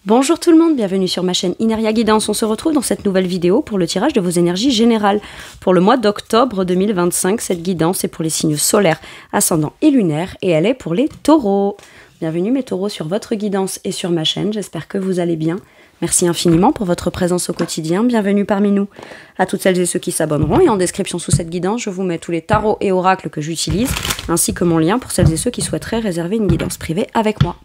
Bonjour tout le monde, bienvenue sur ma chaîne Ineria Guidance. On se retrouve dans cette nouvelle vidéo pour le tirage de vos énergies générales. Pour le mois d'octobre 2025, cette guidance est pour les signes solaires, ascendants et lunaires et elle est pour les taureaux. Bienvenue mes taureaux sur votre guidance et sur ma chaîne, j'espère que vous allez bien. Merci infiniment pour votre présence au quotidien, bienvenue parmi nous. À toutes celles et ceux qui s'abonneront et en description sous cette guidance, je vous mets tous les tarots et oracles que j'utilise, ainsi que mon lien pour celles et ceux qui souhaiteraient réserver une guidance privée avec moi.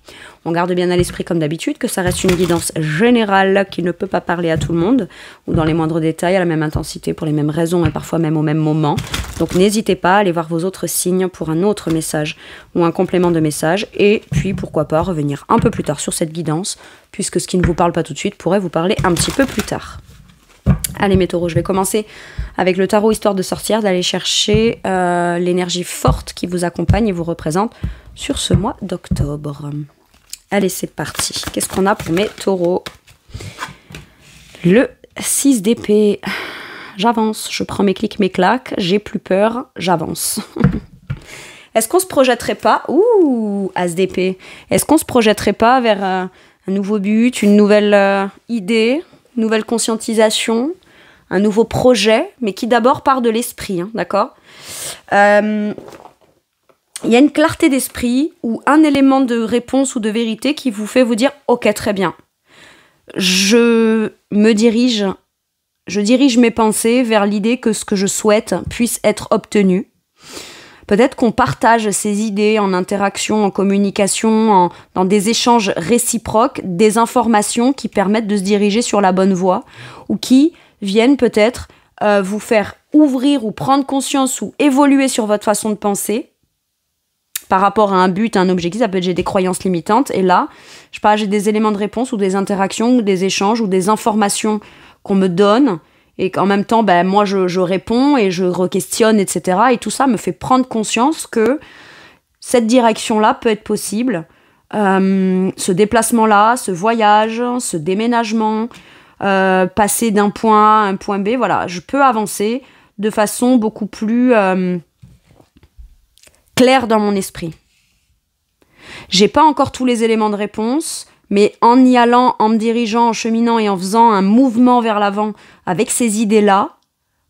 On garde bien à l'esprit comme d'habitude que ça reste une guidance générale qui ne peut pas parler à tout le monde, ou dans les moindres détails, à la même intensité, pour les mêmes raisons et parfois même au même moment. Donc n'hésitez pas à aller voir vos autres signes pour un autre message ou un complément de message, et puis pourquoi pas revenir un peu plus tard sur cette guidance, puisque ce qui ne vous parle pas tout de suite pourrait vous parler un petit peu plus tard. Allez mes taureaux, je vais commencer avec le tarot histoire de sortir, d'aller chercher l'énergie forte qui vous accompagne et vous représente sur ce mois d'octobre. Allez, c'est parti. Qu'est-ce qu'on a pour mes taureaux? Le 6 d'épée. J'avance, je prends mes clics, mes claques, j'ai plus peur, j'avance. Est-ce qu'on se projetterait pas... Ouh, As d'épée. Est-ce qu'on se projetterait pas vers un nouveau but, une nouvelle idée, une nouvelle conscientisation, un nouveau projet, mais qui d'abord part de l'esprit, hein, d'accord? Il y a une clarté d'esprit ou un élément de réponse ou de vérité qui vous fait vous dire « Ok, très bien, je dirige mes pensées vers l'idée que ce que je souhaite puisse être obtenu. » Peut-être qu'on partage ces idées en interaction, en communication, dans des échanges réciproques, des informations qui permettent de se diriger sur la bonne voie ou qui viennent peut-être vous faire ouvrir ou prendre conscience ou évoluer sur votre façon de penser par rapport à un but, à un objectif. Ça peut être j'ai des croyances limitantes et là, je sais pas, j'ai des éléments de réponse ou des interactions ou des échanges ou des informations qu'on me donne et qu'en même temps, ben, moi, je réponds et je re-questionne, etc. Et tout ça me fait prendre conscience que cette direction-là peut être possible. Ce déplacement-là, ce voyage, ce déménagement, passer d'un point A à un point B, voilà, je peux avancer de façon beaucoup plus claire dans mon esprit. J'ai pas encore tous les éléments de réponse, mais en y allant, en me dirigeant, en cheminant et en faisant un mouvement vers l'avant avec ces idées-là,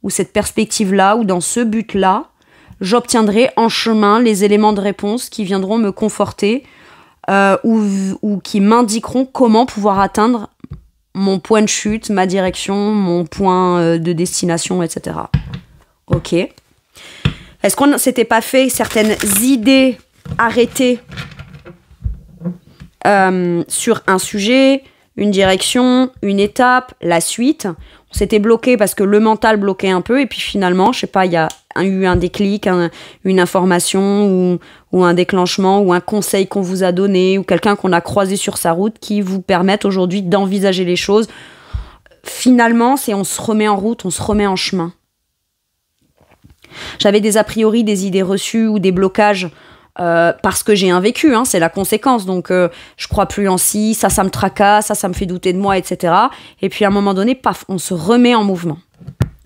ou cette perspective-là, ou dans ce but-là, j'obtiendrai en chemin les éléments de réponse qui viendront me conforter ou qui m'indiqueront comment pouvoir atteindre mon point de chute, ma direction, mon point de destination, etc. Ok. Est-ce qu'on ne s'était pas fait certaines idées arrêtées sur un sujet, une direction, une étape, la suite? On s'était bloqué parce que le mental bloquait un peu et puis finalement, je sais pas, il y a eu un déclic, une information ou un déclenchement ou un conseil qu'on vous a donné ou quelqu'un qu'on a croisé sur sa route qui vous permettent aujourd'hui d'envisager les choses. Finalement, c'est on se remet en route, on se remet en chemin. J'avais des a priori, des idées reçues ou des blocages parce que j'ai un vécu, hein, c'est la conséquence. Donc, je crois plus en ça me tracasse, ça me fait douter de moi, etc. Et puis, à un moment donné, paf, on se remet en mouvement.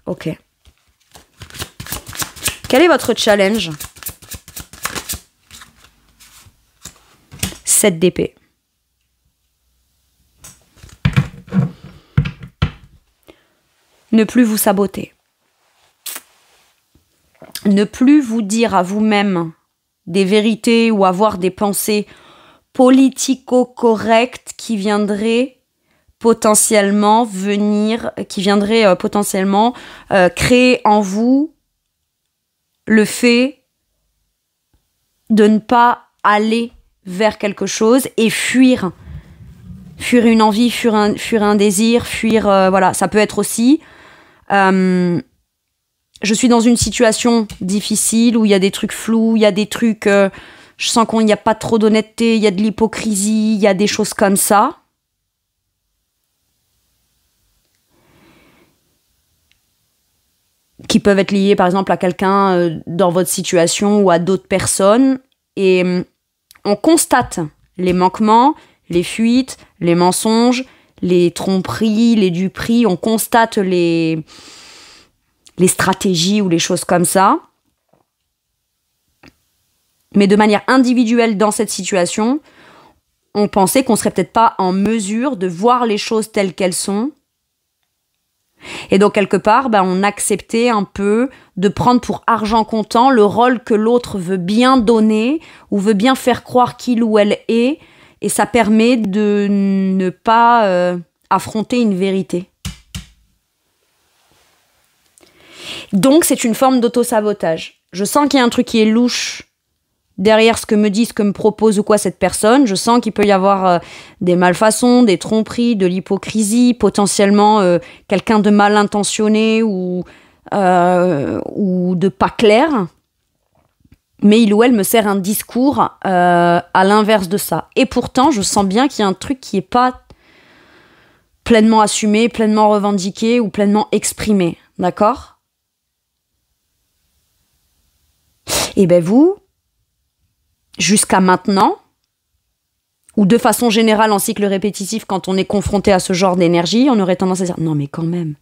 Ok. Quel est votre challenge? 7 d'épée. Ne plus vous saboter. Ne plus vous dire à vous-même des vérités ou avoir des pensées politico-correctes qui viendraient potentiellement créer en vous le fait de ne pas aller vers quelque chose et fuir une envie, fuir un désir, voilà, ça peut être aussi je suis dans une situation difficile où il y a des trucs flous, il y a des trucs... je sens qu'il n'y a pas trop d'honnêteté, il y a de l'hypocrisie, il y a des choses comme ça. Qui peuvent être liées, par exemple, à quelqu'un dans votre situation ou à d'autres personnes. Et on constate les manquements, les fuites, les mensonges, les tromperies, les duperies. On constate les stratégies ou les choses comme ça. Mais de manière individuelle dans cette situation, on pensait qu'on serait peut-être pas en mesure de voir les choses telles qu'elles sont. Et donc, quelque part, on acceptait un peu de prendre pour argent comptant le rôle que l'autre veut bien donner ou veut bien faire croire qu'il ou elle est. Et ça permet de ne pas affronter une vérité. Donc, c'est une forme d'auto-sabotage. Je sens qu'il y a un truc qui est louche derrière ce que me dit, ce que me propose ou quoi cette personne. Je sens qu'il peut y avoir des malfaçons, des tromperies, de l'hypocrisie, potentiellement quelqu'un de mal intentionné ou de pas clair. Mais il ou elle me sert un discours à l'inverse de ça. Et pourtant, je sens bien qu'il y a un truc qui est pas pleinement assumé, pleinement revendiqué ou pleinement exprimé. D'accord ? Et vous, jusqu'à maintenant, ou de façon générale en cycle répétitif, quand on est confronté à ce genre d'énergie, on aurait tendance à dire « Non mais quand même,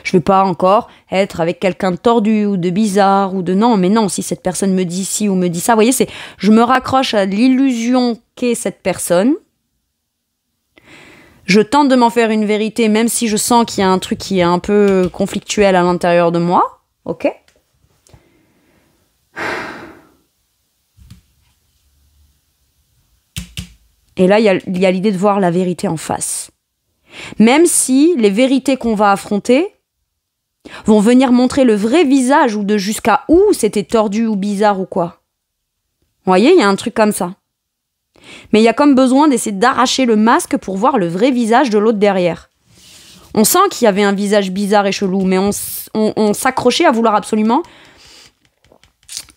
je vais pas encore être avec quelqu'un de tordu ou de bizarre ou de non, mais non, si cette personne me dit ci ou me dit ça. » Vous voyez, je me raccroche à l'illusion qu'est cette personne. Je tente de m'en faire une vérité, même si je sens qu'il y a un truc qui est un peu conflictuel à l'intérieur de moi. Ok ? Et là, il y a l'idée de voir la vérité en face. Même si les vérités qu'on va affronter vont venir montrer le vrai visage ou de jusqu'à où c'était tordu ou bizarre ou quoi. Vous voyez, il y a un truc comme ça. Mais il y a comme besoin d'essayer d'arracher le masque pour voir le vrai visage de l'autre derrière. On sent qu'il y avait un visage bizarre et chelou, mais on s'accrochait à vouloir absolument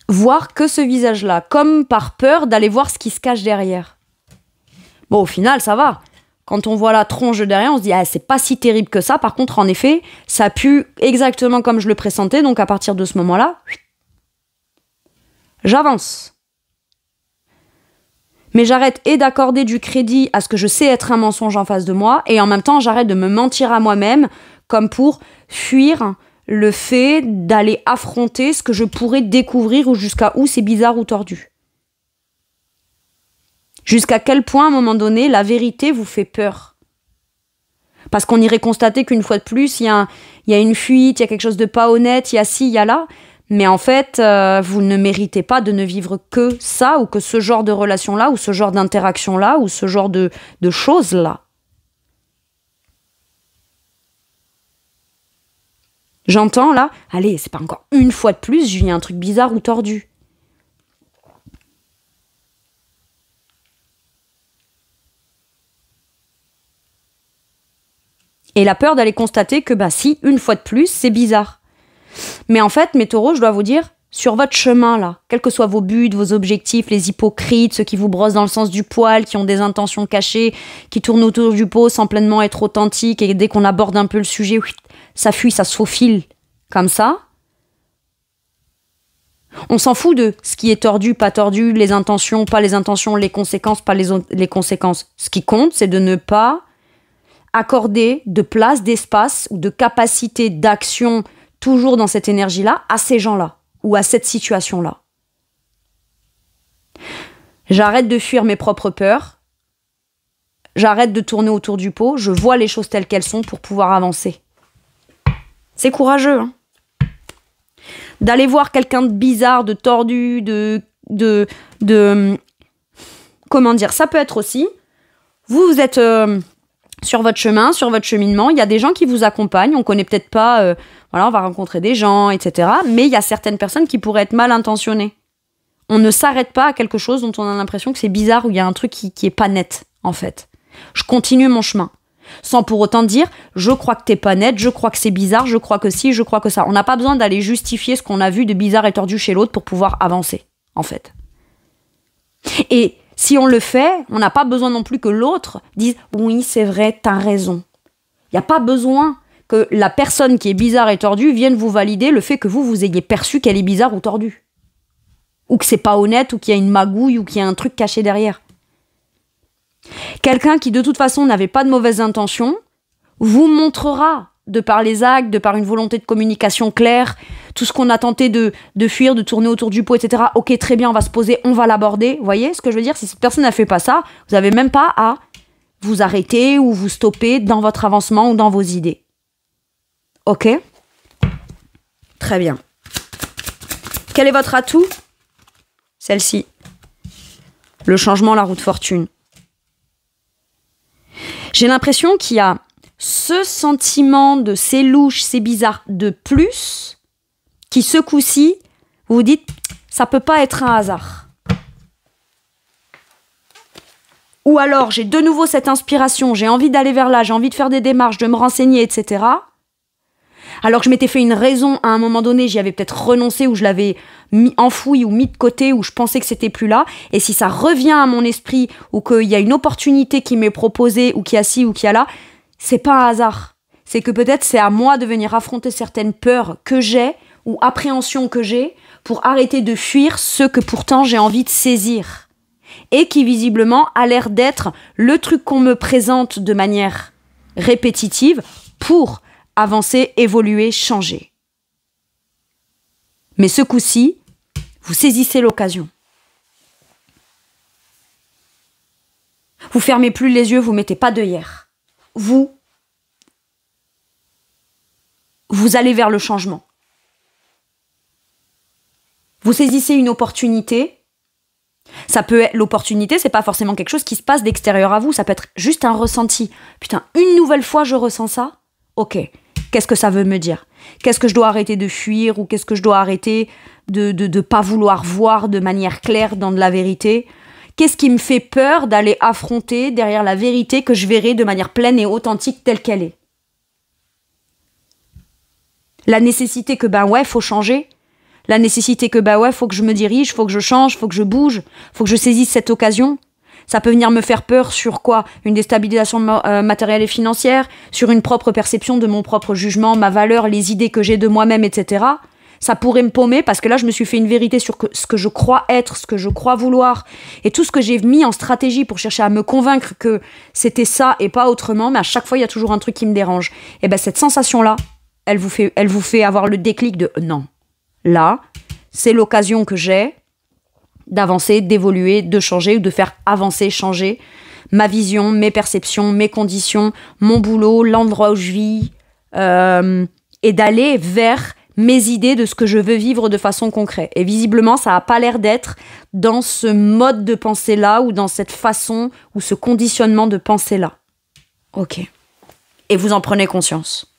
voir que ce visage-là, comme par peur d'aller voir ce qui se cache derrière. Bon, au final, ça va. Quand on voit la tronche derrière, on se dit « Ah, c'est pas si terrible que ça. » Par contre, en effet, ça pue exactement comme je le pressentais. Donc, à partir de ce moment-là, j'avance. Mais j'arrête et d'accorder du crédit à ce que je sais être un mensonge en face de moi, et en même temps, j'arrête de me mentir à moi-même comme pour fuir le fait d'aller affronter ce que je pourrais découvrir ou jusqu'à où c'est bizarre ou tordu. Jusqu'à quel point, à un moment donné, la vérité vous fait peur. Parce qu'on irait constater qu'une fois de plus, il y a une fuite, il y a quelque chose de pas honnête, il y a ci, il y a là. Mais en fait, vous ne méritez pas de ne vivre que ça, ou que ce genre de relation-là, ou ce genre d'interaction-là, ou ce genre de choses-là. J'entends là, allez, c'est pas encore une fois de plus, j'ai un truc bizarre ou tordu. Et la peur d'aller constater que, si, une fois de plus, c'est bizarre. Mais en fait, mes taureaux, je dois vous dire, sur votre chemin, là, quels que soient vos buts, vos objectifs, les hypocrites, ceux qui vous brossent dans le sens du poil, qui ont des intentions cachées, qui tournent autour du pot sans pleinement être authentiques, et dès qu'on aborde un peu le sujet, ça fuit, ça se faufile, comme ça. On s'en fout de ce qui est tordu, pas tordu, les intentions, pas les intentions, les conséquences, pas les conséquences. Ce qui compte, c'est de ne pas accorder de place, d'espace ou de capacité d'action toujours dans cette énergie-là à ces gens-là ou à cette situation-là. J'arrête de fuir mes propres peurs, j'arrête de tourner autour du pot, je vois les choses telles qu'elles sont pour pouvoir avancer. C'est courageux, hein. D'aller voir quelqu'un de bizarre, de tordu, comment dire, ça peut être aussi, vous êtes sur votre chemin, sur votre cheminement, il y a des gens qui vous accompagnent, on connaît peut-être pas, on va rencontrer des gens, etc. Mais il y a certaines personnes qui pourraient être mal intentionnées. On ne s'arrête pas à quelque chose dont on a l'impression que c'est bizarre ou il y a un truc qui est pas net, en fait. Je continue mon chemin. Sans pour autant dire, je crois que t'es pas net, je crois que c'est bizarre, je crois que si, je crois que ça. On n'a pas besoin d'aller justifier ce qu'on a vu de bizarre et tordu chez l'autre pour pouvoir avancer, en fait. Et si on le fait, on n'a pas besoin non plus que l'autre dise « Oui, c'est vrai, t'as raison ». Il n'y a pas besoin que la personne qui est bizarre et tordue vienne vous valider le fait que vous ayez perçu qu'elle est bizarre ou tordue. Ou que c'est pas honnête, ou qu'il y a une magouille, ou qu'il y a un truc caché derrière. Quelqu'un qui de toute façon n'avait pas de mauvaises intentions vous montrera de par les actes, de par une volonté de communication claire, tout ce qu'on a tenté de fuir, de tourner autour du pot, etc. Ok, très bien, on va se poser, on va l'aborder. Vous voyez ce que je veux dire? Si cette personne n'a fait pas ça, vous n'avez même pas à vous arrêter ou vous stopper dans votre avancement ou dans vos idées. Ok? Très bien. Quel est votre atout? Celle-ci. Le changement, la roue de fortune. J'ai l'impression qu'il y a ce sentiment de c'est louche, c'est bizarre de plus, qui ce coup-ci, vous vous dites, ça peut pas être un hasard. Ou alors, j'ai de nouveau cette inspiration, j'ai envie d'aller vers là, j'ai envie de faire des démarches, de me renseigner, etc. Alors que je m'étais fait une raison à un moment donné, j'y avais peut-être renoncé ou je l'avais mis enfoui ou mis de côté ou je pensais que c'était plus là. Et si ça revient à mon esprit ou qu'il y a une opportunité qui m'est proposée ou qu'il y a ci ou qu'il y a là, c'est pas un hasard. C'est que peut-être c'est à moi de venir affronter certaines peurs que j'ai ou appréhensions que j'ai pour arrêter de fuir ce que pourtant j'ai envie de saisir. Et qui visiblement a l'air d'être le truc qu'on me présente de manière répétitive pour avancer, évoluer, changer. Mais ce coup-ci, vous saisissez l'occasion. Vous fermez plus les yeux, vous mettez pas d'œillères. Vous allez vers le changement. Vous saisissez une opportunité. Ça peut être l'opportunité, c'est pas forcément quelque chose qui se passe d'extérieur à vous, ça peut être juste un ressenti. Putain, une nouvelle fois je ressens ça. Ok. Qu'est-ce que ça veut me dire? Qu'est-ce que je dois arrêter de fuir ou qu'est-ce que je dois arrêter de pas vouloir voir de manière claire dans de la vérité? Qu'est-ce qui me fait peur d'aller affronter derrière la vérité que je verrai de manière pleine et authentique telle qu'elle est? La nécessité que faut changer. La nécessité que faut que je me dirige, faut que je change, faut que je bouge, faut que je saisisse cette occasion. Ça peut venir me faire peur sur quoi? Une déstabilisation matérielle et financière, sur une propre perception de mon propre jugement, ma valeur, les idées que j'ai de moi-même, etc. Ça pourrait me paumer parce que là, je me suis fait une vérité sur ce que je crois être, ce que je crois vouloir, et tout ce que j'ai mis en stratégie pour chercher à me convaincre que c'était ça et pas autrement, mais à chaque fois, il y a toujours un truc qui me dérange. Et cette sensation-là, elle vous fait avoir le déclic de non. Là, c'est l'occasion que j'ai d'avancer, d'évoluer, de changer ou de faire avancer, changer ma vision, mes perceptions, mes conditions, mon boulot, l'endroit où je vis, et d'aller vers mes idées de ce que je veux vivre de façon concrète. Et visiblement, ça n'a pas l'air d'être dans ce mode de pensée-là ou dans cette façon ou ce conditionnement de pensée-là. Ok. Et vous en prenez conscience.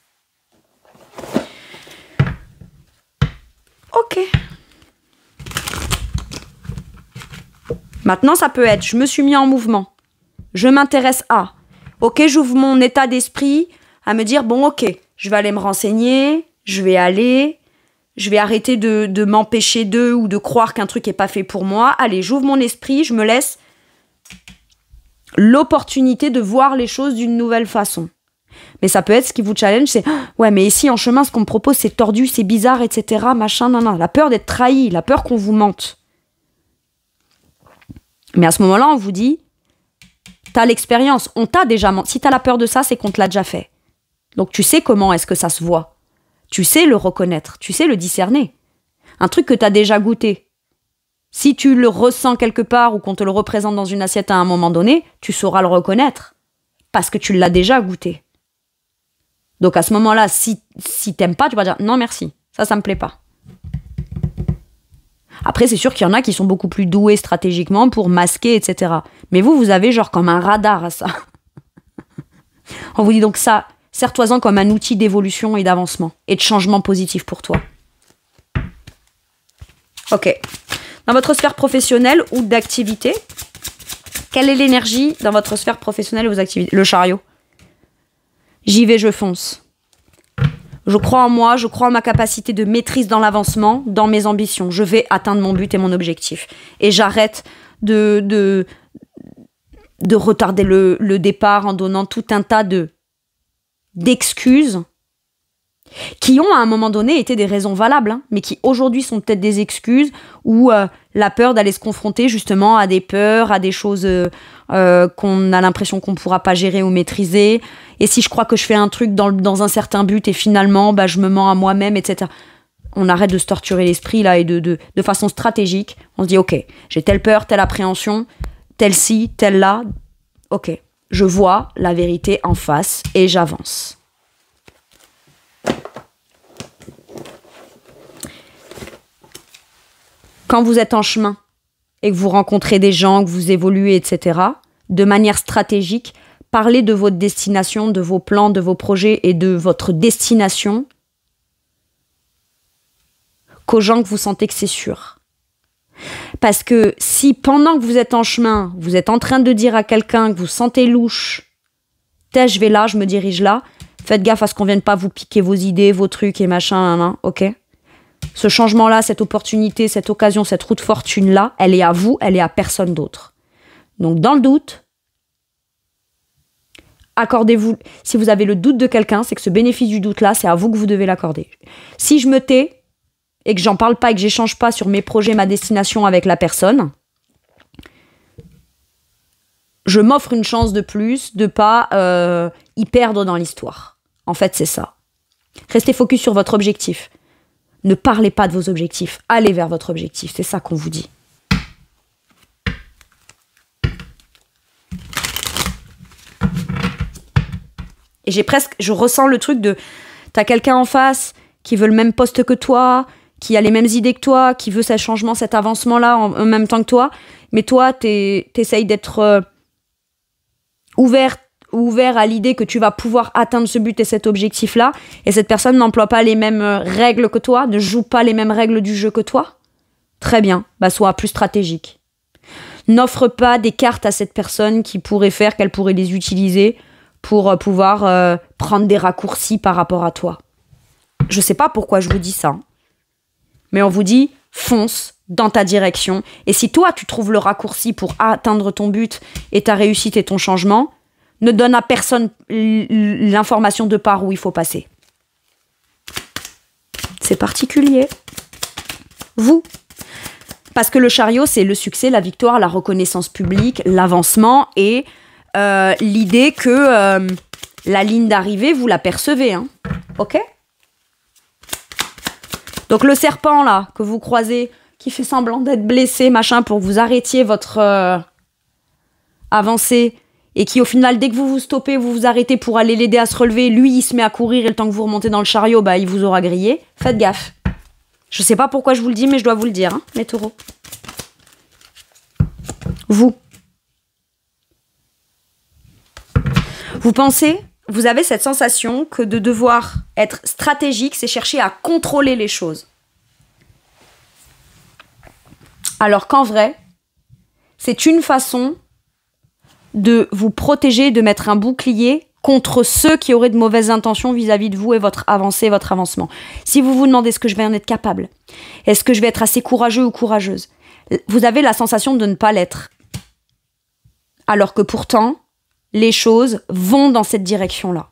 Ok. Maintenant, ça peut être, je me suis mis en mouvement. Je m'intéresse à. Ok, j'ouvre mon état d'esprit à me dire, bon, ok, je vais aller me renseigner, je vais arrêter de m'empêcher d'eux ou de croire qu'un truc n'est pas fait pour moi. Allez, j'ouvre mon esprit, je me laisse l'opportunité de voir les choses d'une nouvelle façon. Mais ça peut être ce qui vous challenge, c'est ouais, mais ici en chemin, ce qu'on me propose, c'est tordu, c'est bizarre, etc. Machin, nan. La peur d'être trahi, la peur qu'on vous mente. Mais à ce moment-là, on vous dit, t'as l'expérience, on t'a déjà menti. Si t'as la peur de ça, c'est qu'on te l'a déjà fait. Donc tu sais comment est-ce que ça se voit. Tu sais le reconnaître, tu sais le discerner. Un truc que t'as déjà goûté. Si tu le ressens quelque part ou qu'on te le représente dans une assiette à un moment donné, tu sauras le reconnaître. Parce que tu l'as déjà goûté. Donc à ce moment-là, si t'aimes pas, tu vas dire non merci, ça me plaît pas. Après, c'est sûr qu'il y en a qui sont beaucoup plus doués stratégiquement pour masquer, etc. Mais vous avez genre comme un radar à ça. On vous dit donc ça, sers-toi-en comme un outil d'évolution et d'avancement et de changement positif pour toi. Ok. Dans votre sphère professionnelle ou d'activité, quelle est l'énergie dans votre sphère professionnelle ou vos activités? Le chariot. J'y vais, je fonce. Je crois en moi, je crois en ma capacité de maîtrise dans l'avancement, dans mes ambitions. Je vais atteindre mon but et mon objectif. Et j'arrête de retarder le départ en donnant tout un tas d'excuses qui ont à un moment donné été des raisons valables, hein, mais qui aujourd'hui sont peut-être des excuses ou la peur d'aller se confronter justement à des peurs, à des choses qu'on a l'impression qu'on ne pourra pas gérer ou maîtriser. Et si je crois que je fais un truc dans un certain but et finalement bah, je me mens à moi-même, etc. On arrête de se torturer l'esprit là et de façon stratégique, on se dit ok, j'ai telle peur, telle appréhension, telle ci, telle là, ok, je vois la vérité en face et j'avance. Quand vous êtes en chemin et que vous rencontrez des gens, que vous évoluez, etc., de manière stratégique, parlez de votre destination, de vos plans, de vos projets et de votre destination qu'aux gens que vous sentez que c'est sûr. Parce que si pendant que vous êtes en chemin, vous êtes en train de dire à quelqu'un que vous sentez louche, je vais là, je me dirige là, faites gaffe à ce qu'on vienne pas vous piquer vos idées, vos trucs et machin, ok ? Ce changement-là, cette opportunité, cette occasion, cette route fortune-là, elle est à vous, elle est à personne d'autre. Donc, dans le doute, accordez-vous. Si vous avez le doute de quelqu'un, c'est que ce bénéfice du doute-là, c'est à vous que vous devez l'accorder. Si je me tais et que j'en parle pas et que j'échange pas sur mes projets, ma destination avec la personne, je m'offre une chance de plus de pas y perdre dans l'histoire. En fait, c'est ça. Restez focus sur votre objectif. Ne parlez pas de vos objectifs. Allez vers votre objectif. C'est ça qu'on vous dit. Et je ressens le truc de, t'as quelqu'un en face qui veut le même poste que toi, qui a les mêmes idées que toi, qui veut ce changement, cet avancement-là en même temps que toi, mais toi, t'essayes d'être ouvert à l'idée que tu vas pouvoir atteindre ce but et cet objectif-là, et cette personne n'emploie pas les mêmes règles que toi, ne joue pas les mêmes règles du jeu que toi, très bien, bah sois plus stratégique. N'offre pas des cartes à cette personne qui pourrait faire qu'elle pourrait les utiliser pour pouvoir prendre des raccourcis par rapport à toi. Je sais pas pourquoi je vous dis ça, mais on vous dit fonce dans ta direction, et si toi tu trouves le raccourci pour atteindre ton but et ta réussite et ton changement, ne donne à personne l'information de par où il faut passer. C'est particulier. Vous. Parce que le chariot, c'est le succès, la victoire, la reconnaissance publique, l'avancement et l'idée que la ligne d'arrivée, vous la percevez. Hein. Ok ? Donc le serpent, là, que vous croisez, qui fait semblant d'être blessé, machin, pour que vous arrêtiez votre avancée, et qui au final, dès que vous vous stoppez, vous vous arrêtez pour aller l'aider à se relever, lui il se met à courir et le temps que vous remontez dans le chariot, bah il vous aura grillé. Faites gaffe. Je sais pas pourquoi je vous le dis, mais je dois vous le dire, hein, les taureaux. Vous pensez, vous avez cette sensation que de devoir être stratégique, c'est chercher à contrôler les choses. Alors qu'en vrai, c'est une façon de vous protéger, de mettre un bouclier contre ceux qui auraient de mauvaises intentions vis-à-vis de vous et votre avancée, votre avancement. Si vous vous demandez est-ce que je vais en être capable, est-ce que je vais être assez courageux ou courageuse, vous avez la sensation de ne pas l'être. Alors que pourtant, les choses vont dans cette direction-là.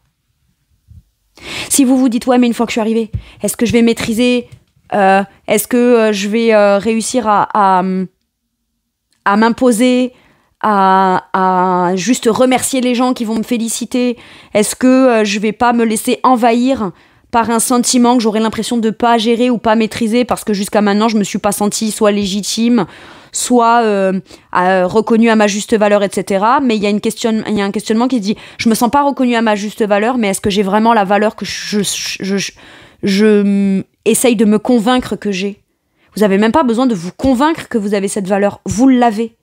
Si vous vous dites, ouais, mais une fois que je suis arrivée, est-ce que je vais maîtriser, est-ce que je vais réussir à m'imposer, à juste remercier les gens qui vont me féliciter? Est-ce que je vais pas me laisser envahir par un sentiment que j'aurais l'impression de pas gérer ou pas maîtriser parce que jusqu'à maintenant je me suis pas sentie soit légitime, soit reconnue à ma juste valeur, etc. Mais il y a un questionnement qui se dit, je me sens pas reconnue à ma juste valeur, mais est-ce que j'ai vraiment la valeur que je essaye de me convaincre que j'ai? Vous avez même pas besoin de vous convaincre que vous avez cette valeur, vous l'avez.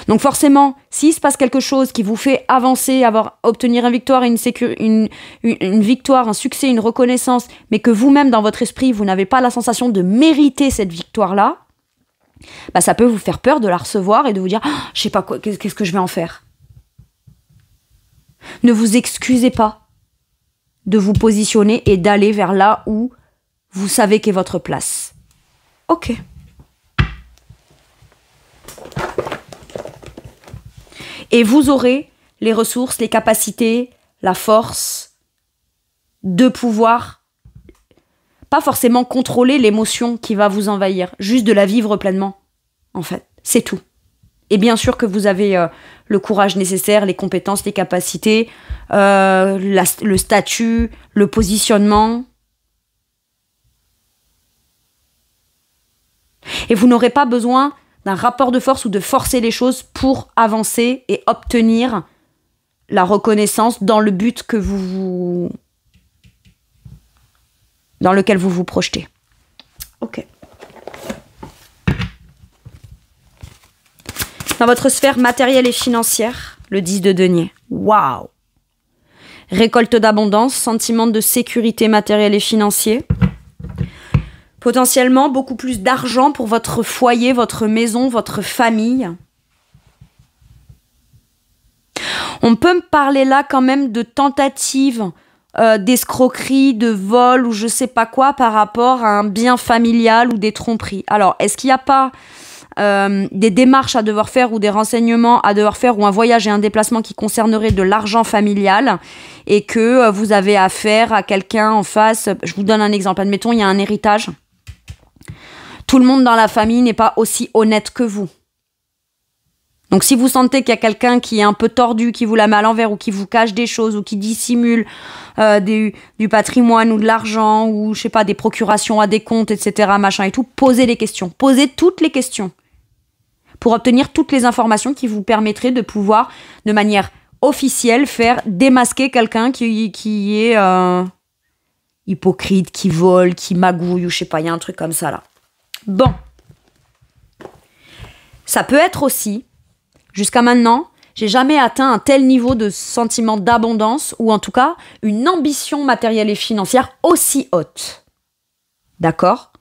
Donc forcément, s'il se passe quelque chose qui vous fait avancer, obtenir une victoire, une victoire, un succès, une reconnaissance, mais que vous-même, dans votre esprit, vous n'avez pas la sensation de mériter cette victoire-là, bah ça peut vous faire peur de la recevoir et de vous dire oh, « je sais pas quoi, qu'est-ce que je vais en faire ?» Ne vous excusez pas de vous positionner et d'aller vers là où vous savez qu'est votre place. Ok. Et vous aurez les ressources, les capacités, la force de pouvoir, pas forcément contrôler l'émotion qui va vous envahir, juste de la vivre pleinement, en fait. C'est tout. Et bien sûr que vous avez le courage nécessaire, les compétences, les capacités, le statut, le positionnement. Et vous n'aurez pas besoin d'un rapport de force ou de forcer les choses pour avancer et obtenir la reconnaissance dans le but dans lequel vous vous projetez. Ok. Dans votre sphère matérielle et financière, le 10 de denier. Waouh! Récolte d'abondance, sentiment de sécurité matérielle et financier. Potentiellement beaucoup plus d'argent pour votre foyer, votre maison, votre famille. On peut me parler là quand même de tentatives d'escroquerie, de vol ou je sais pas quoi par rapport à un bien familial ou des tromperies. Alors, est-ce qu'il n'y a pas des démarches à devoir faire ou des renseignements à devoir faire ou un voyage et un déplacement qui concernerait de l'argent familial et que vous avez affaire à quelqu'un en face? Je vous donne un exemple. Admettons, il y a un héritage. Tout le monde dans la famille n'est pas aussi honnête que vous. Donc si vous sentez qu'il y a quelqu'un qui est un peu tordu, qui vous la met à l'envers ou qui vous cache des choses ou qui dissimule du patrimoine ou de l'argent ou je sais pas des procurations à des comptes, etc. machin et tout, posez les questions. Posez toutes les questions pour obtenir toutes les informations qui vous permettraient de pouvoir, de manière officielle, faire démasquer quelqu'un qui est hypocrite, qui vole, qui magouille ou je sais pas, il y a un truc comme ça là. Bon. Ça peut être aussi, jusqu'à maintenant, j'ai jamais atteint un tel niveau de sentiment d'abondance ou en tout cas une ambition matérielle et financière aussi haute. D'accord ?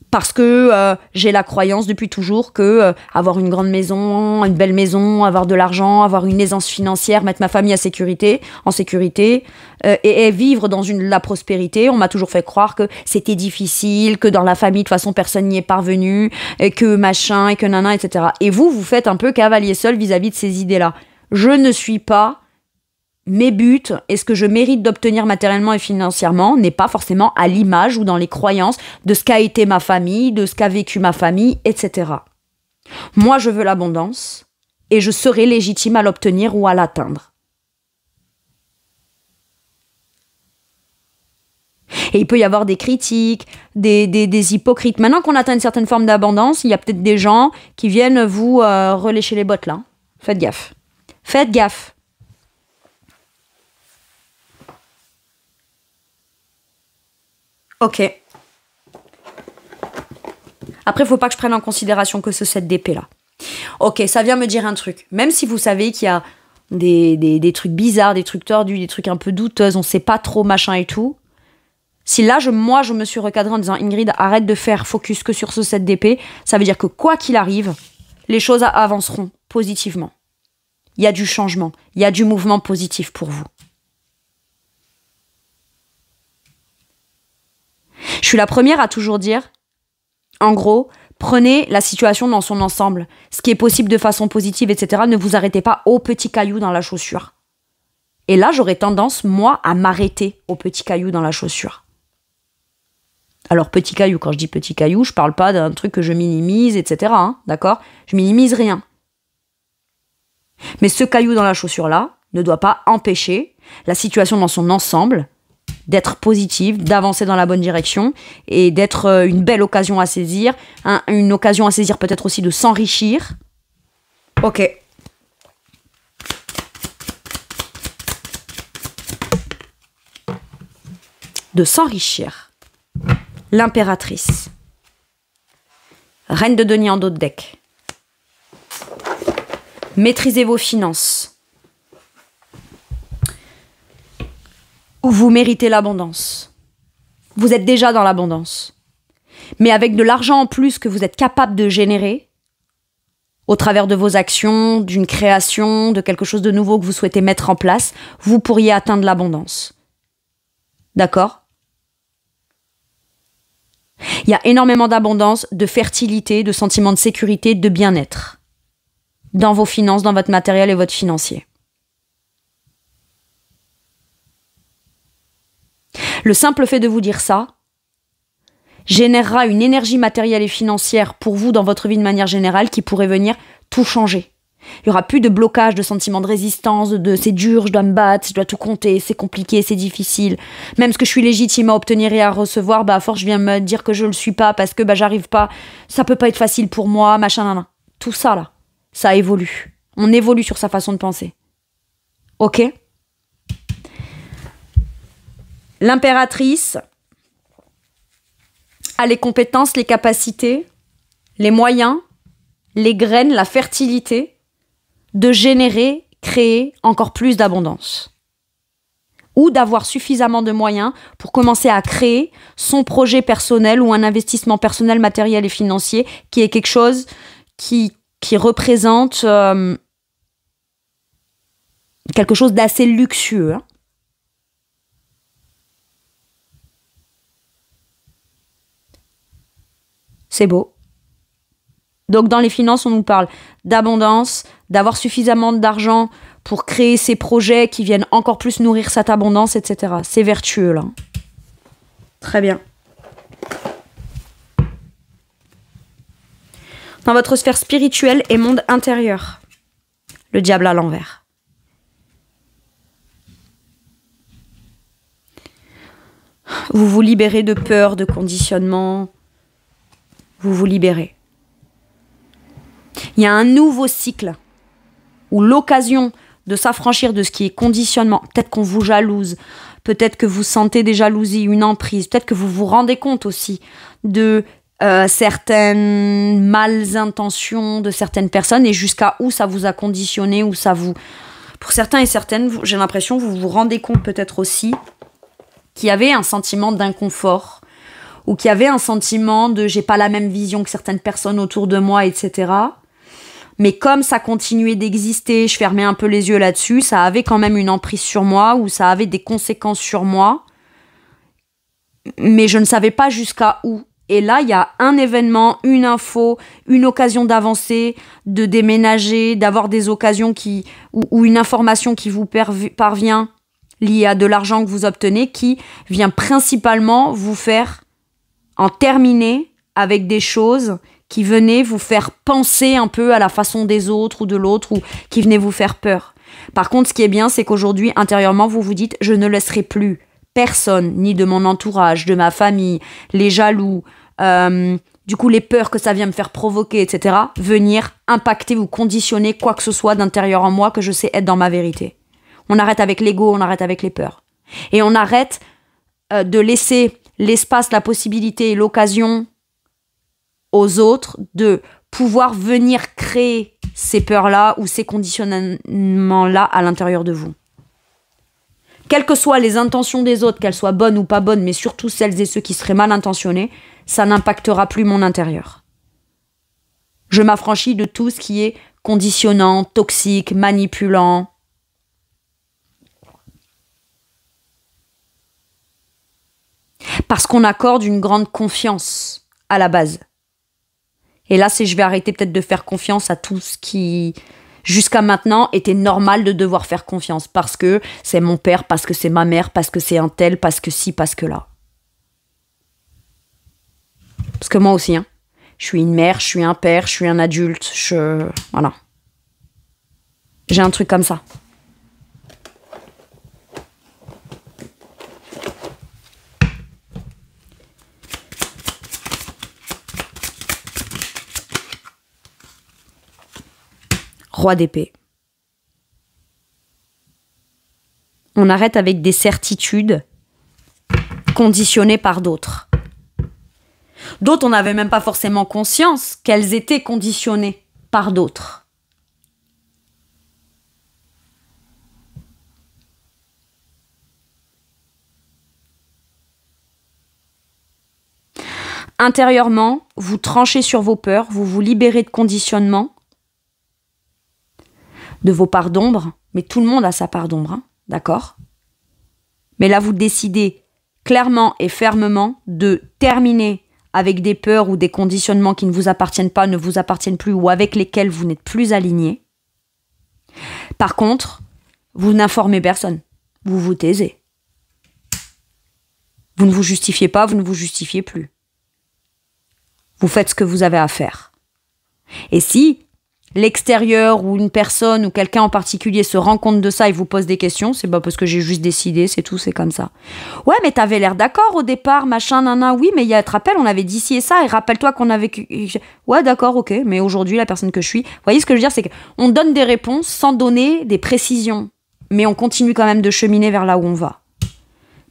Parce que j'ai la croyance depuis toujours que avoir une grande maison, une belle maison, avoir de l'argent, avoir une aisance financière, mettre ma famille en sécurité et vivre dans la prospérité, on m'a toujours fait croire que c'était difficile, que dans la famille de toute façon personne n'y est parvenu, et que machin, et que nana, etc. Et vous faites un peu cavalier seul vis-à-vis de ces idées-là. Je ne suis pas... Mes buts et ce que je mérite d'obtenir matériellement et financièrement n'est pas forcément à l'image ou dans les croyances de ce qu'a été ma famille, de ce qu'a vécu ma famille, etc. Moi, je veux l'abondance et je serai légitime à l'obtenir ou à l'atteindre. Et il peut y avoir des critiques, des hypocrites. Maintenant qu'on atteint une certaine forme d'abondance, il y a peut-être des gens qui viennent vous relécher les bottes là. Faites gaffe. Faites gaffe. Ok. Après, il faut pas que je prenne en considération que ce 7 d'épée là. Ok, ça vient me dire un truc. Même si vous savez qu'il y a des trucs bizarres, des trucs tordus, des trucs un peu douteux, on sait pas trop machin et tout. Si là, moi, je me suis recadrée en disant Ingrid, arrête de faire focus que sur ce 7 d'épée, ça veut dire que quoi qu'il arrive, les choses avanceront positivement. Il y a du changement, il y a du mouvement positif pour vous. Je suis la première à toujours dire, en gros, prenez la situation dans son ensemble. Ce qui est possible de façon positive, etc. Ne vous arrêtez pas aux petits cailloux dans la chaussure. Et là, j'aurais tendance, moi, à m'arrêter aux petits cailloux dans la chaussure. Alors, petit caillou, quand je dis petit caillou, je parle pas d'un truc que je minimise, etc. Hein, d'accord ? Je minimise rien. Mais ce caillou dans la chaussure-là ne doit pas empêcher la situation dans son ensemble d'être positive, d'avancer dans la bonne direction et d'être une belle occasion à saisir, une occasion à saisir peut-être aussi de s'enrichir. Ok. De s'enrichir. L'impératrice. Reine de denier en dos de deck. Maîtrisez vos finances. Vous méritez l'abondance. Vous êtes déjà dans l'abondance. Mais avec de l'argent en plus que vous êtes capable de générer, au travers de vos actions, d'une création, de quelque chose de nouveau que vous souhaitez mettre en place, vous pourriez atteindre l'abondance. D'accord ? Il y a énormément d'abondance, de fertilité, de sentiments de sécurité, de bien-être. Dans vos finances, dans votre matériel et votre financier. Le simple fait de vous dire ça générera une énergie matérielle et financière pour vous dans votre vie de manière générale qui pourrait venir tout changer. Il n'y aura plus de blocage, de sentiment de résistance, de c'est dur, je dois me battre, je dois tout compter, c'est compliqué, c'est difficile. Même ce que je suis légitime à obtenir et à recevoir, à force je viens me dire que je le suis pas parce que j'arrive pas, ça peut pas être facile pour moi, machin, nan, nan. Tout ça là, ça évolue. On évolue sur sa façon de penser. Ok ? L'impératrice a les compétences, les capacités, les moyens, les graines, la fertilité de générer, créer encore plus d'abondance. Ou d'avoir suffisamment de moyens pour commencer à créer son projet personnel ou un investissement personnel, matériel et financier qui est quelque chose qui représente quelque chose d'assez luxueux. Hein. C'est beau. Donc dans les finances, on nous parle d'abondance, d'avoir suffisamment d'argent pour créer ces projets qui viennent encore plus nourrir cette abondance, etc. C'est vertueux, là. Très bien. Dans votre sphère spirituelle et monde intérieur, le diable à l'envers. Vous vous libérez de peur, de conditionnement. Vous vous libérez. Il y a un nouveau cycle où l'occasion de s'affranchir de ce qui est conditionnement, peut-être qu'on vous jalouse, peut-être que vous sentez des jalousies, une emprise, peut-être que vous vous rendez compte aussi de certaines mal intentions de certaines personnes et jusqu'à où ça vous a conditionné, où ça vous... Pour certains et certaines, j'ai l'impression que vous vous rendez compte peut-être aussi qu'il y avait un sentiment d'inconfort ou qu'il y avait un sentiment de j'ai pas la même vision que certaines personnes autour de moi, etc. Mais comme ça continuait d'exister, je fermais un peu les yeux là-dessus, ça avait quand même une emprise sur moi ou ça avait des conséquences sur moi. Mais je ne savais pas jusqu'à où. Et là, il y a un événement, une info, une occasion d'avancer, de déménager, d'avoir des occasions ou une information qui vous parvient liée à de l'argent que vous obtenez qui vient principalement vous faire en terminer avec des choses qui venaient vous faire penser un peu à la façon des autres ou de l'autre ou qui venaient vous faire peur. Par contre, ce qui est bien, c'est qu'aujourd'hui, intérieurement, vous vous dites « je ne laisserai plus personne, ni de mon entourage, de ma famille, les jaloux, du coup les peurs que ça vient me faire provoquer, etc., venir impacter ou conditionner quoi que ce soit d'intérieur en moi que je sais être dans ma vérité. » On arrête avec l'ego, on arrête avec les peurs. Et on arrête de laisser l'espace, la possibilité et l'occasion aux autres de pouvoir venir créer ces peurs-là ou ces conditionnements-là à l'intérieur de vous. Quelles que soient les intentions des autres, qu'elles soient bonnes ou pas bonnes, mais surtout celles et ceux qui seraient mal intentionnés, ça n'impactera plus mon intérieur. Je m'affranchis de tout ce qui est conditionnant, toxique, manipulant. Parce qu'on accorde une grande confiance à la base. Et là, je vais arrêter peut-être de faire confiance à tout ce qui, jusqu'à maintenant, était normal de devoir faire confiance. Parce que c'est mon père, parce que c'est ma mère, parce que c'est un tel, parce que ci, parce que là. Parce que moi aussi, hein, je suis une mère, je suis un père, je suis un adulte, voilà. J'ai un truc comme ça. Roi d'épée. On arrête avec des certitudes conditionnées par d'autres. D'autres, on n'avait même pas forcément conscience qu'elles étaient conditionnées par d'autres. Intérieurement, vous tranchez sur vos peurs, vous vous libérez de conditionnement, de vos parts d'ombre, mais tout le monde a sa part d'ombre, hein, d'accord ? Mais là, vous décidez clairement et fermement de terminer avec des peurs ou des conditionnements qui ne vous appartiennent pas, ne vous appartiennent plus ou avec lesquels vous n'êtes plus aligné. Par contre, vous n'informez personne. Vous vous taisez. Vous ne vous justifiez pas, vous ne vous justifiez plus. Vous faites ce que vous avez à faire. Et si l'extérieur ou une personne ou quelqu'un en particulier se rend compte de ça et vous pose des questions, c'est pas parce que j'ai juste décidé, c'est tout, c'est comme ça. Ouais, mais t'avais l'air d'accord au départ, machin, nana, oui, mais il y a, te rappelles, on avait dit ci et ça, et rappelle-toi qu'on avait... Ouais, d'accord, ok, mais aujourd'hui, la personne que je suis... Vous voyez ce que je veux dire, c'est qu'on donne des réponses sans donner des précisions, mais on continue quand même de cheminer vers là où on va.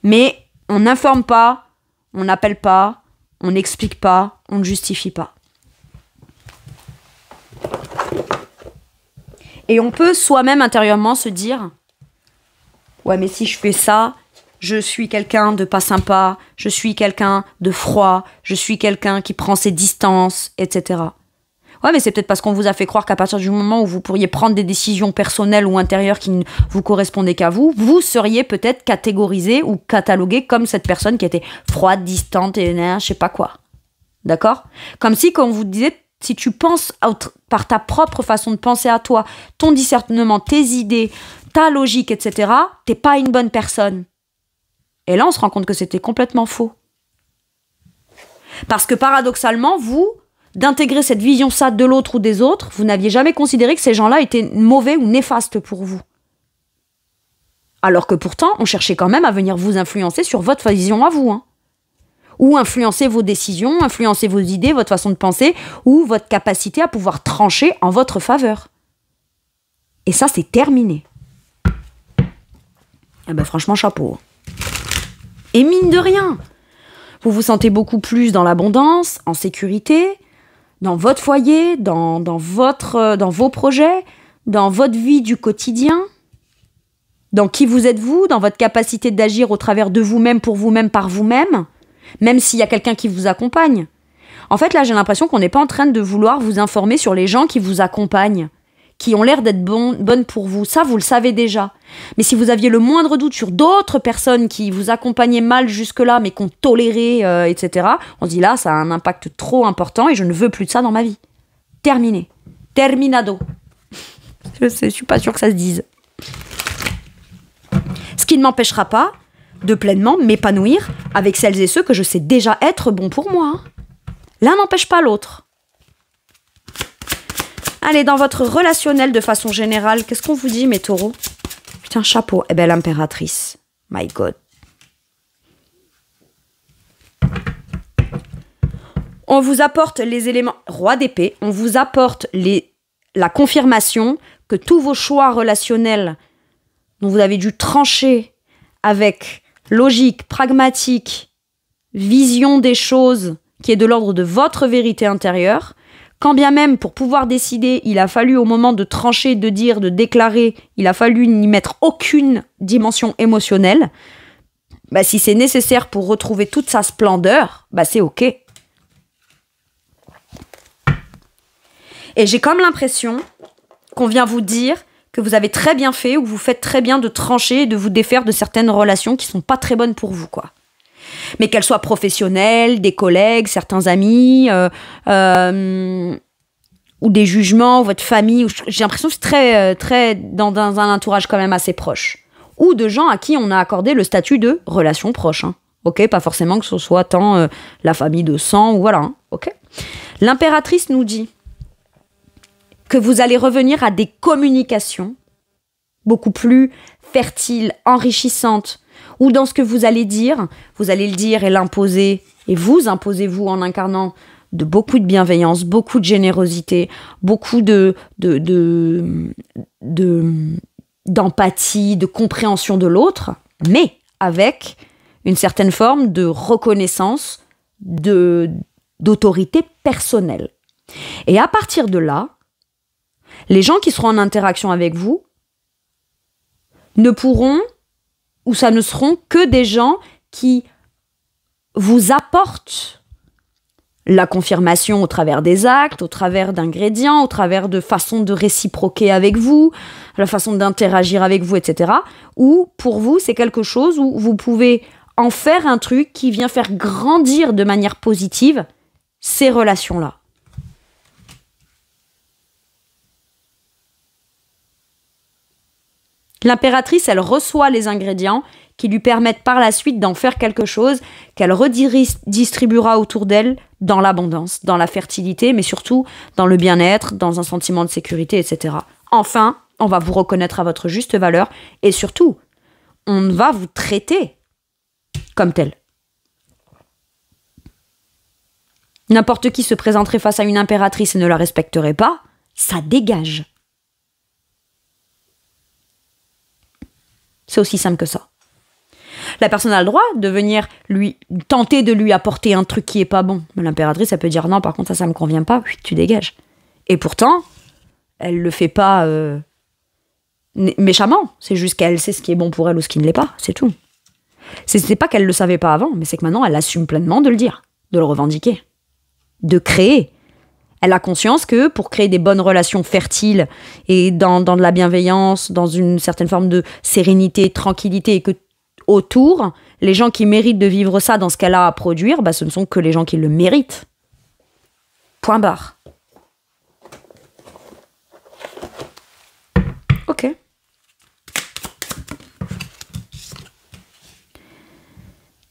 Mais on n'informe pas, on n'appelle pas, on n'explique pas, on ne justifie pas. Et on peut soi-même intérieurement se dire « Ouais, mais si je fais ça, je suis quelqu'un de pas sympa, je suis quelqu'un de froid, je suis quelqu'un qui prend ses distances, etc. » Ouais, mais c'est peut-être parce qu'on vous a fait croire qu'à partir du moment où vous pourriez prendre des décisions personnelles ou intérieures qui ne vous correspondaient qu'à vous, vous seriez peut-être catégorisé ou catalogué comme cette personne qui était froide, distante et je sais pas quoi. D'accord ? Comme si, quand on vous disait, si tu penses par ta propre façon de penser à toi, ton discernement, tes idées, ta logique, etc., t'es pas une bonne personne. Et là, on se rend compte que c'était complètement faux. Parce que paradoxalement, vous, d'intégrer cette vision ça de l'autre ou des autres, vous n'aviez jamais considéré que ces gens-là étaient mauvais ou néfastes pour vous. Alors que pourtant, on cherchait quand même à venir vous influencer sur votre vision à vous, hein. Ou influencer vos décisions, influencer vos idées, votre façon de penser, ou votre capacité à pouvoir trancher en votre faveur. Et ça, c'est terminé. Eh ben franchement, chapeau. Et mine de rien, vous vous sentez beaucoup plus dans l'abondance, en sécurité, dans votre foyer, dans vos projets, dans votre vie du quotidien, dans qui vous êtes vous, dans votre capacité d'agir au travers de vous-même, pour vous-même, par vous-même, même s'il y a quelqu'un qui vous accompagne. En fait, là, j'ai l'impression qu'on n'est pas en train de vouloir vous informer sur les gens qui vous accompagnent, qui ont l'air d'être bonnes pour vous. Ça, vous le savez déjà. Mais si vous aviez le moindre doute sur d'autres personnes qui vous accompagnaient mal jusque-là, mais qu'on tolérait, etc., on se dit là, ça a un impact trop important et je ne veux plus de ça dans ma vie. Terminé. Terminado. Je suis pas sûre que ça se dise. Ce qui ne m'empêchera pas de pleinement m'épanouir avec celles et ceux que je sais déjà être bons pour moi. L'un n'empêche pas l'autre. Allez, dans votre relationnel de façon générale, qu'est-ce qu'on vous dit, mes taureaux ? Putain, chapeau. Eh bien, l'impératrice. My God. On vous apporte les éléments... Roi d'épée, on vous apporte la confirmation que tous vos choix relationnels dont vous avez dû trancher avec logique, pragmatique, vision des choses qui est de l'ordre de votre vérité intérieure, quand bien même pour pouvoir décider, il a fallu au moment de trancher, de dire, de déclarer, il a fallu n'y mettre aucune dimension émotionnelle, bah si c'est nécessaire pour retrouver toute sa splendeur, bah c'est ok. Et j'ai comme l'impression qu'on vient vous dire que vous avez très bien fait ou que vous faites très bien de trancher et de vous défaire de certaines relations qui sont pas très bonnes pour vous, quoi. Mais qu'elles soient professionnelles, des collègues, certains amis, ou des jugements, ou votre famille. J'ai l'impression que c'est très, très dans un entourage quand même assez proche. Ou de gens à qui on a accordé le statut de relation proche. Hein. Ok, pas forcément que ce soit tant la famille de sang, ou voilà. Hein. Ok. L'impératrice nous dit que vous allez revenir à des communications beaucoup plus fertiles, enrichissantes, ou dans ce que vous allez le dire et l'imposer, et vous imposez-vous en incarnant de beaucoup de bienveillance, beaucoup de générosité, beaucoup d'empathie, de compréhension de l'autre, mais avec une certaine forme de reconnaissance, d'autorité personnelle. Et à partir de là, les gens qui seront en interaction avec vous ne pourront, ou ça ne seront que des gens qui vous apportent la confirmation au travers des actes, au travers d'ingrédients, au travers de façons de réciproquer avec vous, la façon d'interagir avec vous, etc. Ou pour vous, c'est quelque chose où vous pouvez en faire un truc qui vient faire grandir de manière positive ces relations-là. L'impératrice, elle reçoit les ingrédients qui lui permettent par la suite d'en faire quelque chose qu'elle redistribuera autour d'elle dans l'abondance, dans la fertilité, mais surtout dans le bien-être, dans un sentiment de sécurité, etc. Enfin, on va vous reconnaître à votre juste valeur et surtout, on va vous traiter comme tel. N'importe qui se présenterait face à une impératrice et ne la respecterait pas, ça dégage. C'est aussi simple que ça. La personne a le droit de venir tenter de lui apporter un truc qui est pas bon. Mais l'impératrice, elle peut dire non, par contre, ça me convient pas, oui, tu dégages. Et pourtant, elle le fait pas méchamment. C'est juste qu'elle sait ce qui est bon pour elle ou ce qui ne l'est pas, c'est tout. C'est pas qu'elle le savait pas avant, mais c'est que maintenant, elle assume pleinement de le dire, de le revendiquer, de créer. Elle a conscience que pour créer des bonnes relations fertiles et dans de la bienveillance, dans une certaine forme de sérénité, de tranquillité, et que autour, les gens qui méritent de vivre ça dans ce qu'elle a à produire, ce ne sont que les gens qui le méritent. Point barre. Ok.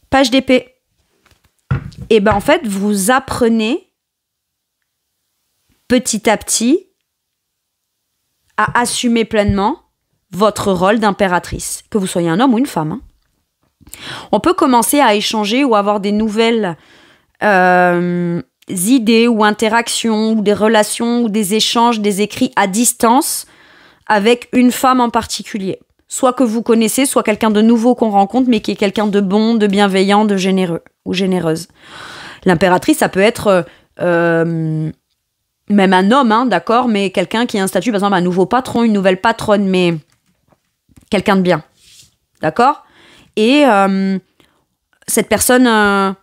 Page d'épée. Et en fait, vous apprenez petit à petit à assumer pleinement votre rôle d'impératrice, que vous soyez un homme ou une femme. Hein. On peut commencer à échanger ou avoir des nouvelles idées ou interactions ou des relations ou des échanges, des écrits à distance avec une femme en particulier. Soit que vous connaissez, soit quelqu'un de nouveau qu'on rencontre, mais qui est quelqu'un de bon, de bienveillant, de généreux ou généreuse. L'impératrice, ça peut être même un homme, hein, d'accord, mais quelqu'un qui a un statut, par exemple, un nouveau patron, une nouvelle patronne, mais quelqu'un de bien, d'accord ? Et cette personne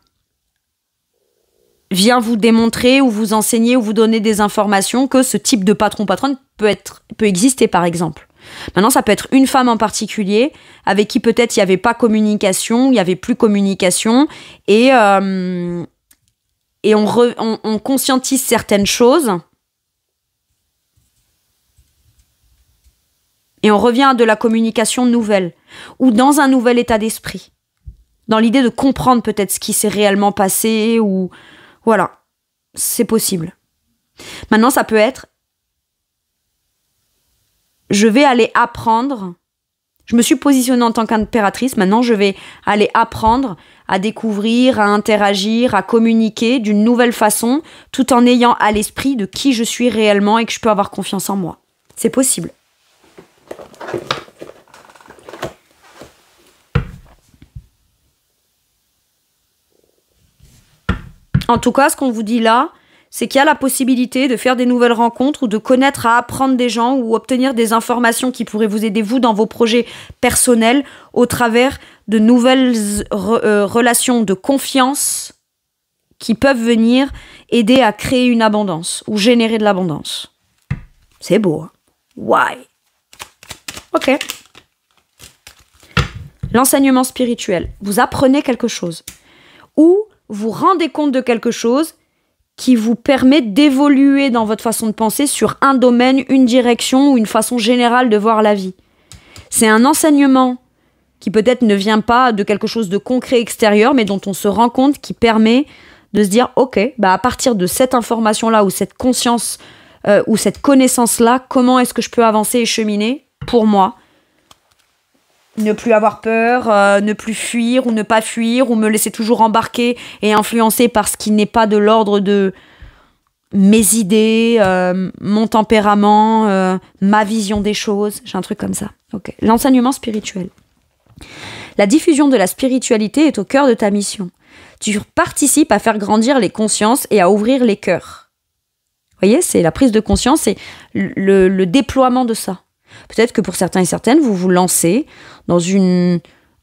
vient vous démontrer ou vous enseigner ou vous donner des informations que ce type de patron-patronne peut exister, par exemple. Maintenant, ça peut être une femme en particulier avec qui peut-être il n'y avait pas communication, il n'y avait plus communication, et on conscientise certaines choses et on revient à de la communication nouvelle ou dans un nouvel état d'esprit, dans l'idée de comprendre peut-être ce qui s'est réellement passé ou voilà, c'est possible. Maintenant, ça peut être je vais aller apprendre, je me suis positionnée en tant qu'impératrice, maintenant je vais aller apprendre à découvrir, à interagir, à communiquer d'une nouvelle façon, tout en ayant à l'esprit de qui je suis réellement et que je peux avoir confiance en moi. C'est possible. En tout cas, ce qu'on vous dit là, c'est qu'il y a la possibilité de faire des nouvelles rencontres ou de connaître, à apprendre des gens ou obtenir des informations qui pourraient vous aider, vous, dans vos projets personnels, au travers de nouvelles relations de confiance qui peuvent venir aider à créer une abondance ou générer de l'abondance. C'est beau, hein? Why? Ok. L'enseignement spirituel. Vous apprenez quelque chose. Ou vous rendez compte de quelque chose qui vous permet d'évoluer dans votre façon de penser sur un domaine, une direction ou une façon générale de voir la vie. C'est un enseignement qui peut-être ne vient pas de quelque chose de concret extérieur, mais dont on se rend compte, qui permet de se dire, ok, à partir de cette information-là ou cette conscience ou cette connaissance-là, comment est-ce que je peux avancer et cheminer pour moi ? Ne plus avoir peur, ne plus fuir ou ne pas fuir, ou me laisser toujours embarquer et influencer par ce qui n'est pas de l'ordre de mes idées, mon tempérament, ma vision des choses. J'ai un truc comme ça. Okay. L'enseignement spirituel. La diffusion de la spiritualité est au cœur de ta mission. Tu participes à faire grandir les consciences et à ouvrir les cœurs. Vous voyez, c'est la prise de conscience et le déploiement de ça. Peut-être que pour certains et certaines, vous vous lancez dans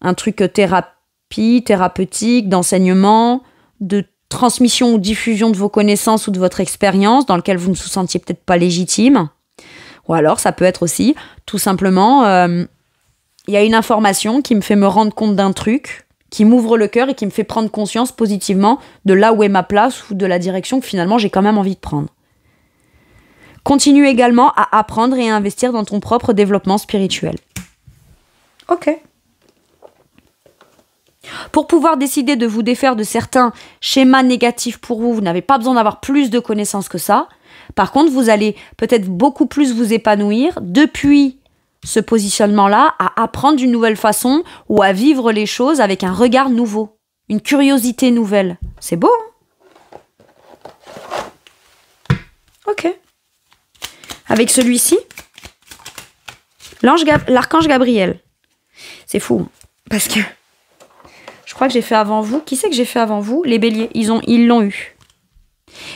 un truc thérapeutique, d'enseignement, de transmission ou diffusion de vos connaissances ou de votre expérience dans lequel vous ne vous sentiez peut-être pas légitime. Ou alors, ça peut être aussi, tout simplement, il y a une information qui me fait me rendre compte d'un truc, qui m'ouvre le cœur et qui me fait prendre conscience positivement de là où est ma place ou de la direction que finalement j'ai quand même envie de prendre. Continue également à apprendre et à investir dans ton propre développement spirituel. Ok. Pour pouvoir décider de vous défaire de certains schémas négatifs pour vous, vous n'avez pas besoin d'avoir plus de connaissances que ça. Par contre, vous allez peut-être beaucoup plus vous épanouir depuis ce positionnement-là à apprendre d'une nouvelle façon ou à vivre les choses avec un regard nouveau, une curiosité nouvelle. C'est beau, hein? Ok. Avec celui-ci, l'archange Gabriel. C'est fou, parce que je crois que j'ai fait avant vous. Qui c'est que j'ai fait avant vous? Les béliers, ils l'ont eu.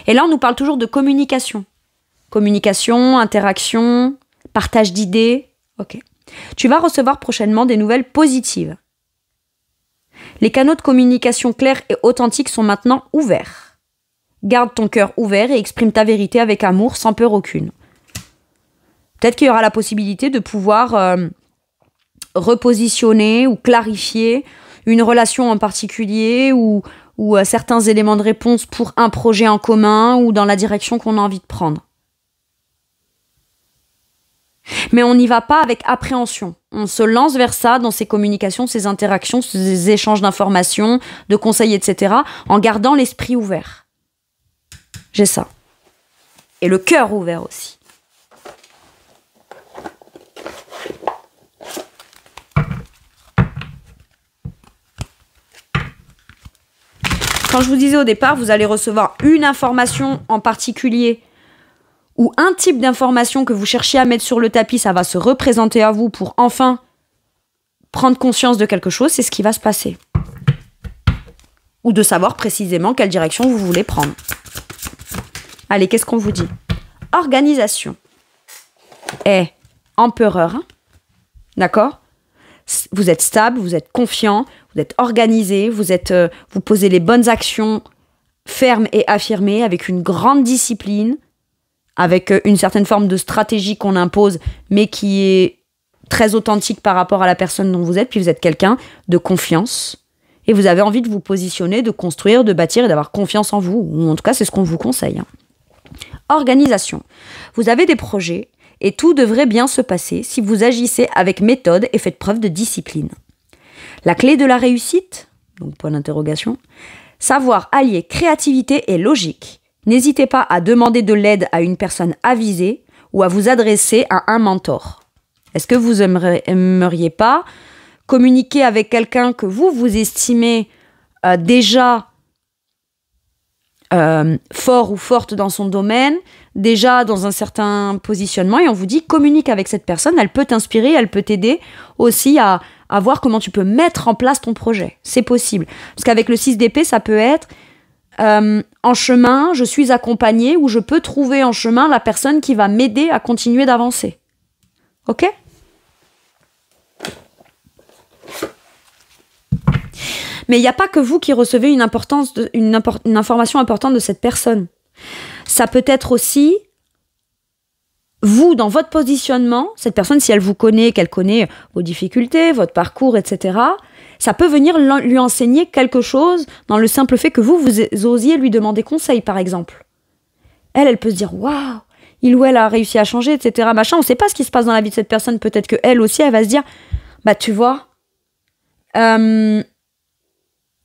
Et là, on nous parle toujours de communication. Communication, interaction, partage d'idées. Ok. Tu vas recevoir prochainement des nouvelles positives. Les canaux de communication clairs et authentiques sont maintenant ouverts. Garde ton cœur ouvert et exprime ta vérité avec amour, sans peur aucune. Peut-être qu'il y aura la possibilité de pouvoir repositionner ou clarifier une relation en particulier ou certains éléments de réponse pour un projet en commun ou dans la direction qu'on a envie de prendre. Mais on n'y va pas avec appréhension. On se lance vers ça dans ces communications, ces interactions, ces échanges d'informations, de conseils, etc. en gardant l'esprit ouvert. J'ai ça. Et le cœur ouvert aussi. Quand je vous disais au départ, vous allez recevoir une information en particulier ou un type d'information que vous cherchiez à mettre sur le tapis, ça va se représenter à vous pour enfin prendre conscience de quelque chose, c'est ce qui va se passer. Ou de savoir précisément quelle direction vous voulez prendre. Allez, qu'est-ce qu'on vous dit? Organisation. Empereur. Hein? D'accord? Vous êtes stable, vous êtes confiant, vous êtes organisé, vous posez les bonnes actions fermes et affirmées avec une grande discipline, avec une certaine forme de stratégie qu'on impose, mais qui est très authentique par rapport à la personne dont vous êtes, puis vous êtes quelqu'un de confiance, et vous avez envie de vous positionner, de construire, de bâtir et d'avoir confiance en vous, ou en tout cas c'est ce qu'on vous conseille. Hein. Organisation. Vous avez des projets, et tout devrait bien se passer si vous agissez avec méthode et faites preuve de discipline. La clé de la réussite, donc point d'interrogation, savoir allier créativité et logique. N'hésitez pas à demander de l'aide à une personne avisée ou à vous adresser à un mentor. Est-ce que vous aimeriez pas communiquer avec quelqu'un que vous estimez déjà fort ou forte dans son domaine, déjà dans un certain positionnement, et on vous dit communique avec cette personne, elle peut t'inspirer, elle peut t'aider aussi à voir comment tu peux mettre en place ton projet. C'est possible. Parce qu'avec le 6 d'épée, ça peut être en chemin, je suis accompagnée, ou je peux trouver en chemin la personne qui va m'aider à continuer d'avancer. Ok ? Mais il n'y a pas que vous qui recevez une information importante de cette personne. Ça peut être aussi vous, dans votre positionnement, cette personne, si elle vous connaît, qu'elle connaît vos difficultés, votre parcours, etc., ça peut venir lui enseigner quelque chose dans le simple fait que vous osiez lui demander conseil, par exemple. Elle peut se dire « Waouh, il ou elle a réussi à changer, etc. » Machin, on ne sait pas ce qui se passe dans la vie de cette personne. Peut-être qu'elle aussi, elle va se dire « Bah, tu vois,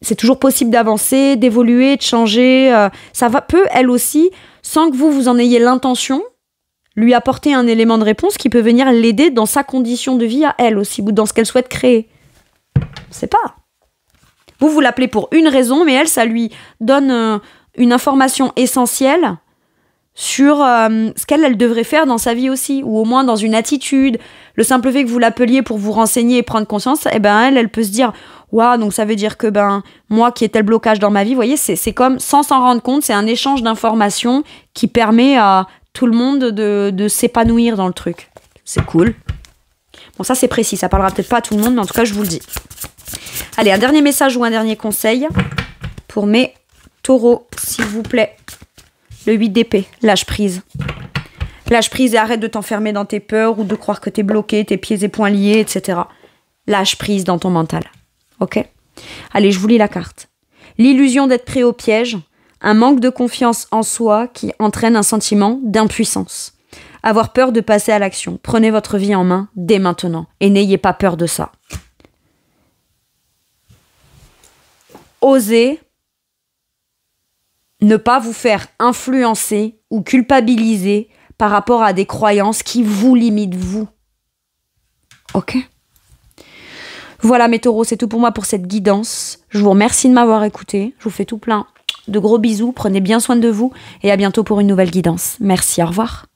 c'est toujours possible d'avancer, d'évoluer, de changer. Ça peut, elle aussi, sans que vous en ayez l'intention, lui apporter un élément de réponse qui peut venir l'aider dans sa condition de vie à elle aussi, ou dans ce qu'elle souhaite créer. Je sais pas. Vous l'appelez pour une raison, mais elle, ça lui donne une information essentielle sur ce qu'elle devrait faire dans sa vie aussi, ou au moins dans une attitude. Le simple fait que vous l'appeliez pour vous renseigner et prendre conscience, eh ben elle peut se dire « Waouh, donc ça veut dire que moi qui ai tel blocage dans ma vie, vous voyez, c'est comme, sans s'en rendre compte, c'est un échange d'informations qui permet à tout le monde de s'épanouir dans le truc. C'est cool. Bon, ça c'est précis, ça parlera peut-être pas à tout le monde, mais en tout cas je vous le dis. Allez, un dernier message ou un dernier conseil pour mes taureaux, s'il vous plaît. Le 8 d'épée, lâche prise. Lâche prise et arrête de t'enfermer dans tes peurs ou de croire que t'es bloqué, tes pieds et poings liés, etc. Lâche prise dans ton mental. Ok ? Allez, je vous lis la carte. L'illusion d'être pris au piège, un manque de confiance en soi qui entraîne un sentiment d'impuissance. Avoir peur de passer à l'action. Prenez votre vie en main dès maintenant et n'ayez pas peur de ça. osez ne pas vous faire influencer ou culpabiliser par rapport à des croyances qui vous limitent, vous. Ok? Voilà mes taureaux, c'est tout pour moi pour cette guidance. Je vous remercie de m'avoir écouté. Je vous fais tout plein de gros bisous. Prenez bien soin de vous et à bientôt pour une nouvelle guidance. Merci, au revoir.